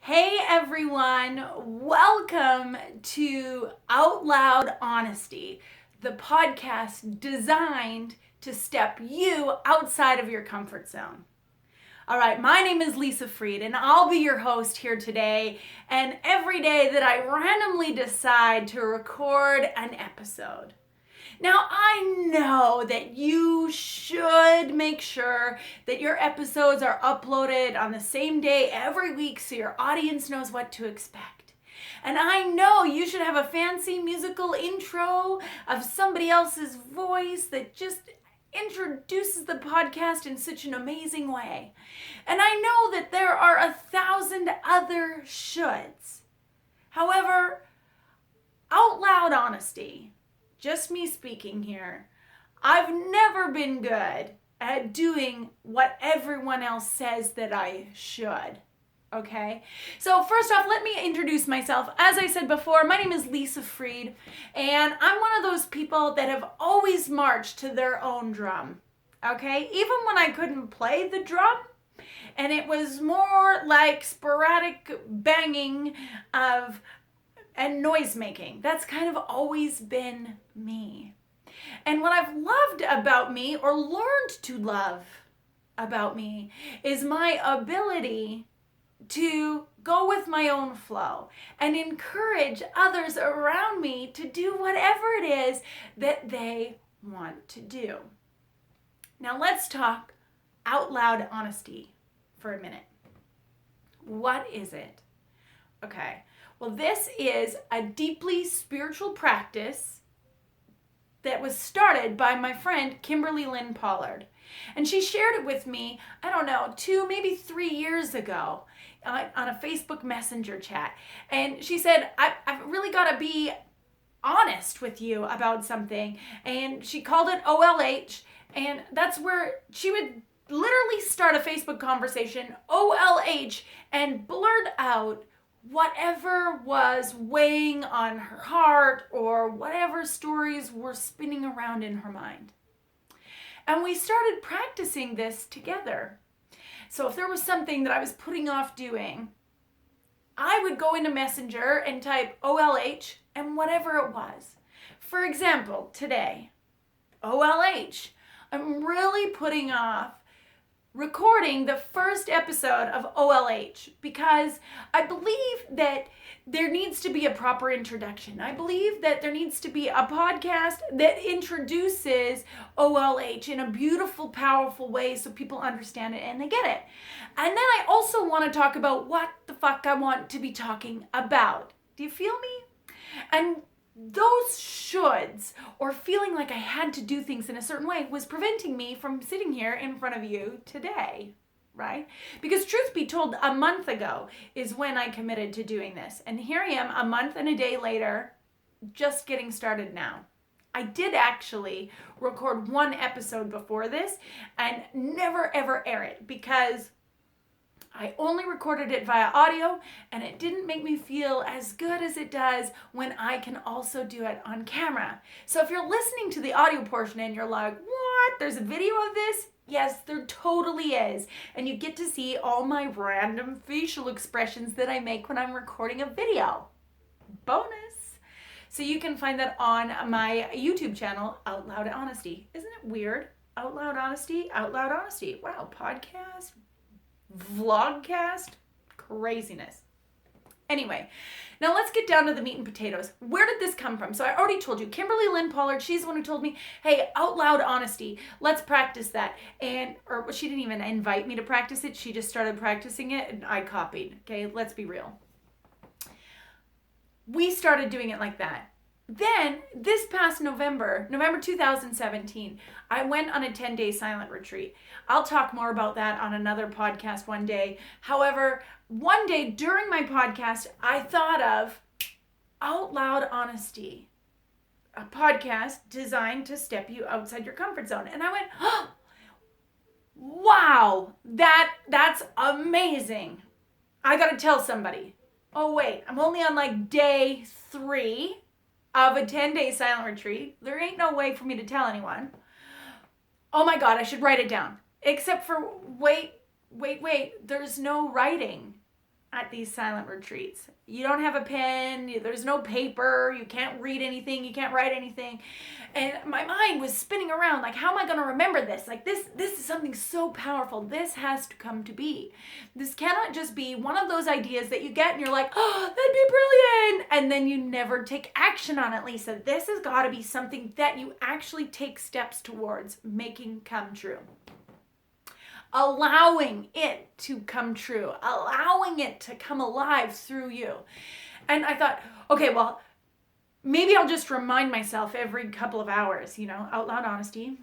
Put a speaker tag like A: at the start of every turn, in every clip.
A: Hey everyone, welcome to OutLoud Honesty, the podcast designed to step you outside of your comfort zone. All right, my name is Lisa Freed and I'll be your host here today and every day that I randomly decide to record an episode. Now, I know that you should make sure that your episodes are uploaded on the same day every week so your audience knows what to expect. And I know you should have a fancy musical intro of somebody else's voice that just introduces the podcast in such an amazing way. And I know that there are 1,000 other shoulds. However, out loud honesty, just me speaking here, I've never been good at doing what everyone else says that I should. Okay? So first off, let me introduce myself. As I said before, my name is Lisa Freed, and I'm one of those people that have always marched to their own drum. Okay? Even when I couldn't play the drum, and it was more like sporadic banging of and noise making. That's kind of always been me. And what I've loved about me, or learned to love about me, is my ability to go with my own flow and encourage others around me to do whatever it is that they want to do. Now let's talk out loud honesty for a minute. What is it? Okay. Well, this is a deeply spiritual practice that was started by my friend Kimberly Lynn Pollard. And she shared it with me, 2, maybe 3 years ago on a Facebook Messenger chat. And she said, I've really got to be honest with you about something. And she called it OLH. And that's where she would literally start a Facebook conversation, OLH, and blurt out whatever was weighing on her heart or whatever stories were spinning around in her mind. And we started practicing this together. So if there was something that I was putting off doing, I would go into Messenger and type OLH and whatever it was. For example, today, OLH, I'm really putting off recording the first episode of OLH because I believe that there needs to be a proper introduction. I believe that there needs to be a podcast that introduces OLH in a beautiful, powerful way so people understand it and they get it. And then I also want to talk about what the fuck I want to be talking about. Do you feel me? And those shoulds, or feeling like I had to do things in a certain way, was preventing me from sitting here in front of you today, right? Because truth be told, a month ago is when I committed to doing this. And here I am a month and a day later, just getting started now. I did actually record one episode before this and never ever air it because I only recorded it via audio and it didn't make me feel as good as it does when I can also do it on camera. So if you're listening to the audio portion and you're like, what? There's a video of this? Yes, there totally is. And you get to see all my random facial expressions that I make when I'm recording a video. Bonus. So you can find that on my YouTube channel, Out Loud Honesty. Isn't it weird? Out Loud Honesty, Out Loud Honesty. Wow, podcast, vlogcast, craziness. Anyway, now let's get down to the meat and potatoes. Where did this come from? So I already told you, Kimberly Lynn Pollard, she's the one who told me, hey, out loud honesty, let's practice that. Or she didn't even invite me to practice it. She just started practicing it and I copied. Okay, let's be real. We started doing it like that. Then, this past November 2017, I went on a 10-day silent retreat. I'll talk more about that on another podcast one day. However, one day during my podcast, I thought of Out Loud Honesty, a podcast designed to step you outside your comfort zone. And I went, oh, wow, that's amazing. I gotta tell somebody. Oh wait, I'm only on like day 3 of a 10-day silent retreat. There ain't no way for me to tell anyone. Oh my God, I should write it down. Except for, wait, there's no writing. at these silent retreats. You don't have a pen, there's no paper, you can't read anything, you can't write anything. And my mind was spinning around like, how am I going to remember this? Like this is something so powerful. This has to come to be. This cannot just be one of those ideas that you get and you're like, oh, that'd be brilliant. And then you never take action on it, Lisa. This has got to be something that you actually take steps towards making come true. Allowing it to come true, allowing it to come alive through you. And I thought, okay, well, maybe I'll just remind myself every couple of hours, Out Loud Honesty,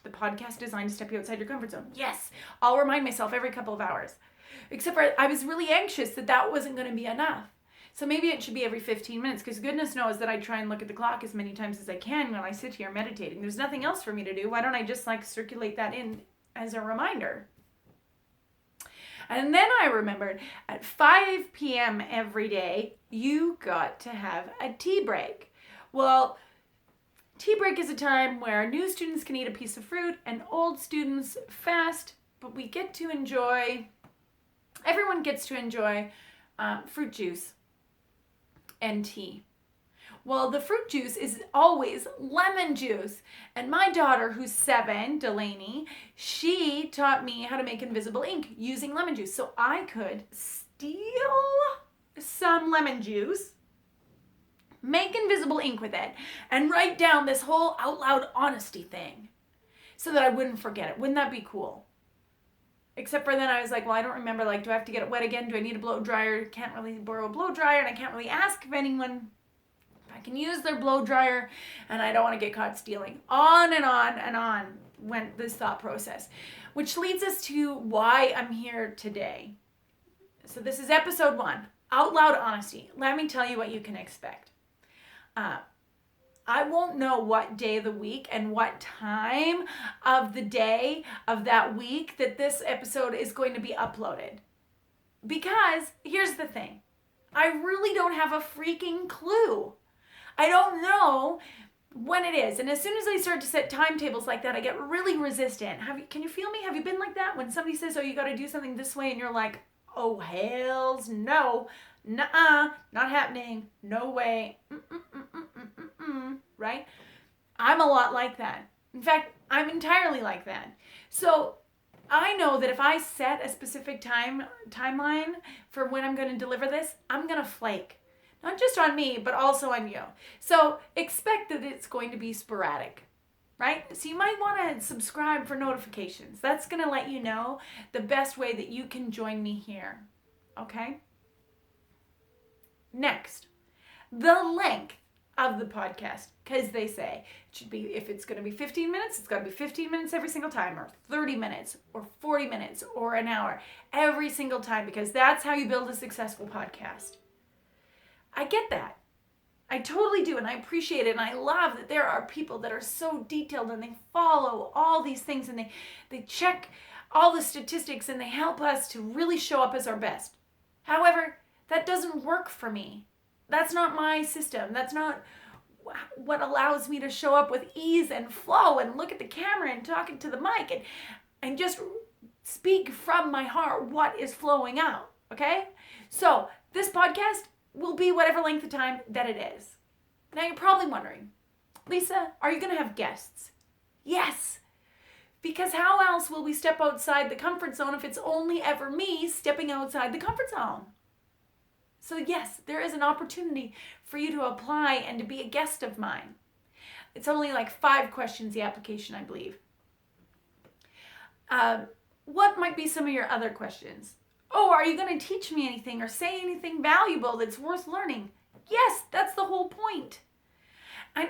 A: the podcast designed to step you outside your comfort zone. Yes, I'll remind myself every couple of hours. Except for I was really anxious that wasn't going to be enough. So maybe it should be every 15 minutes, because goodness knows that I try and look at the clock as many times as I can when I sit here meditating. There's nothing else for me to do. Why don't I just circulate that in as a reminder? And then I remembered at 5 p.m. every day, you got to have a tea break. Well, tea break is a time where new students can eat a piece of fruit and old students fast, but everyone gets to enjoy fruit juice and tea. Well, the fruit juice is always lemon juice. And my daughter, who's 7, Delaney, she taught me how to make invisible ink using lemon juice. So I could steal some lemon juice, make invisible ink with it, and write down this whole out loud honesty thing so that I wouldn't forget it. Wouldn't that be cool? Except for then I was like, well, I don't remember, do I have to get it wet again? Do I need a blow dryer? Can't really borrow a blow dryer, and I can't really ask if anyone I can use their blow dryer, and I don't want to get caught stealing. On and on and on went this thought process, which leads us to why I'm here today. So this is episode 1, Out Loud Honesty. Let me tell you what you can expect. I won't know what day of the week and what time of the day of that week that this episode is going to be uploaded. Because here's the thing. I really don't have a freaking clue. I don't know when it is. And as soon as I start to set timetables like that, I get really resistant. Can you feel me? Have you been like that? When somebody says, oh, you got to do something this way, and you're like, oh, hells no. Nuh-uh, not happening. No way. Right? I'm a lot like that. In fact, I'm entirely like that. So I know that if I set a specific timeline for when I'm going to deliver this, I'm going to flake. Not just on me, but also on you. So expect that it's going to be sporadic, right? So you might want to subscribe for notifications. That's going to let you know the best way that you can join me here, okay? Next, the length of the podcast, because they say it should be, if it's going to be 15 minutes, it's got to be 15 minutes every single time, or 30 minutes, or 40 minutes, or an hour, every single time, because that's how you build a successful podcast. I get that. I totally do, and I appreciate it, and I love that there are people that are so detailed, and they follow all these things, and they check all the statistics, and they help us to really show up as our best. However, that doesn't work for me. That's not my system. That's not what allows me to show up with ease and flow and look at the camera and talking to the mic and just speak from my heart what is flowing out, okay? So this podcast will be whatever length of time that it is. Now you're probably wondering, Lisa, are you going to have guests? Yes, because how else will we step outside the comfort zone if it's only ever me stepping outside the comfort zone? So yes, there is an opportunity for you to apply and to be a guest of mine. It's only 5 questions, the application, I believe. What might be some of your other questions? Oh, are you going to teach me anything or say anything valuable that's worth learning? Yes, that's the whole point. And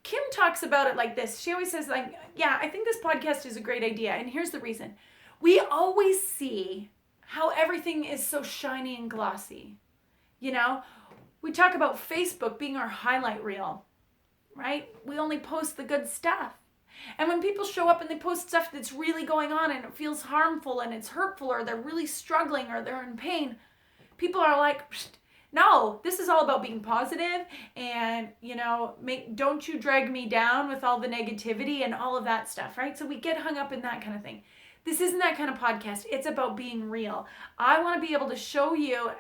A: Kim talks about it like this. She always says, yeah, I think this podcast is a great idea. And here's the reason. We always see how everything is so shiny and glossy. We talk about Facebook being our highlight reel, right? We only post the good stuff. And when people show up and they post stuff that's really going on and it feels harmful and it's hurtful, or they're really struggling or they're in pain, people are like, no, this is all about being positive and, don't you drag me down with all the negativity and all of that stuff, right? So we get hung up in that kind of thing. This isn't that kind of podcast. It's about being real. I want to be able to show you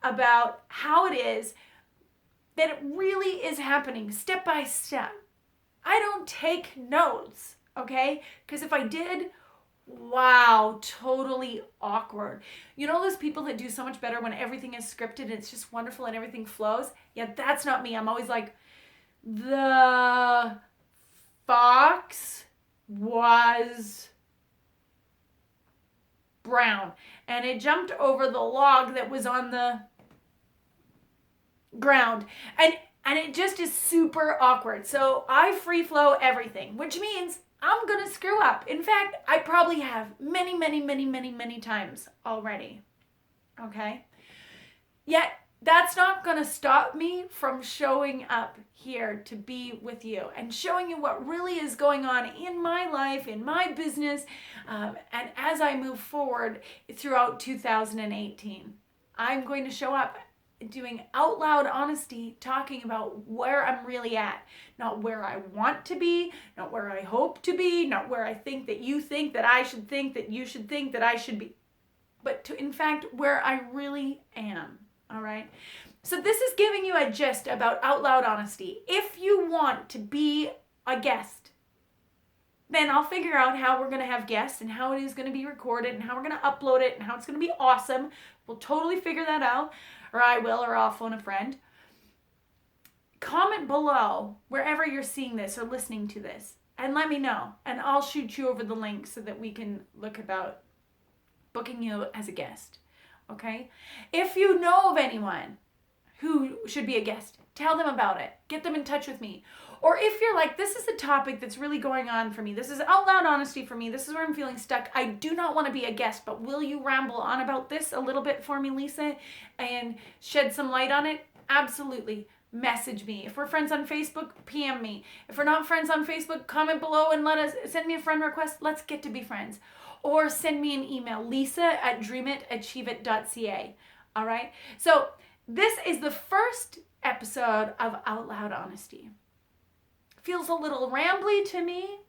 A: about how it is that it really is happening step by step. I don't take notes, okay? Because if I did, wow, totally awkward. You know those people that do so much better when everything is scripted and it's just wonderful and everything flows? Yeah, that's not me. I'm always like, the fox was brown and it jumped over the log that was on the ground. And it just is super awkward. So I free flow everything, which means I'm going to screw up. In fact, I probably have many times already. Okay? Yet, that's not going to stop me from showing up here to be with you and showing you what really is going on in my life, in my business, and as I move forward throughout 2018. I'm going to show up doing out loud honesty, talking about where I'm really at, not where I want to be, not where I hope to be, not where I think that you think that I should think that you should think that I should be, but to, in fact, where I really am. All right. So this is giving you a gist about out loud honesty. If you want to be a guest, then I'll figure out how we're going to have guests and how it is going to be recorded and how we're going to upload it and how it's going to be awesome. We'll totally figure that out, or I will, or I'll phone a friend. Comment below wherever you're seeing this or listening to this and let me know, and I'll shoot you over the link so that we can look about booking you as a guest. Okay? If you know of anyone who should be a guest, tell them about it. Get them in touch with me. Or if you're like, this is a topic that's really going on for me. This is out loud honesty for me. This is where I'm feeling stuck. I do not want to be a guest, but will you ramble on about this a little bit for me, Lisa, and shed some light on it? Absolutely. Message me. If we're friends on Facebook, PM me. If we're not friends on Facebook, comment below and send me a friend request. Let's get to be friends. Or send me an email, lisa@dreamitachieveit.ca. All right? So this is the first episode of Out Loud Honesty. Feels a little rambly to me.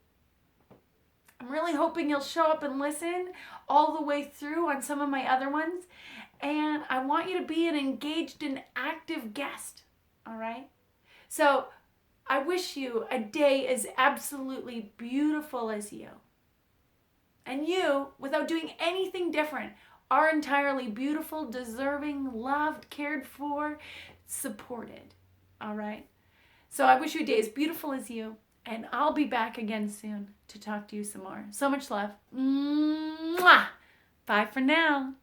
A: I'm really hoping you'll show up and listen all the way through on some of my other ones. And I want you to be an engaged and active guest. All right? So I wish you a day as absolutely beautiful as you. And you, without doing anything different, are entirely beautiful, deserving, loved, cared for, supported. All right? So I wish you a day as beautiful as you, and I'll be back again soon to talk to you some more. So much love. Mwah! Bye for now.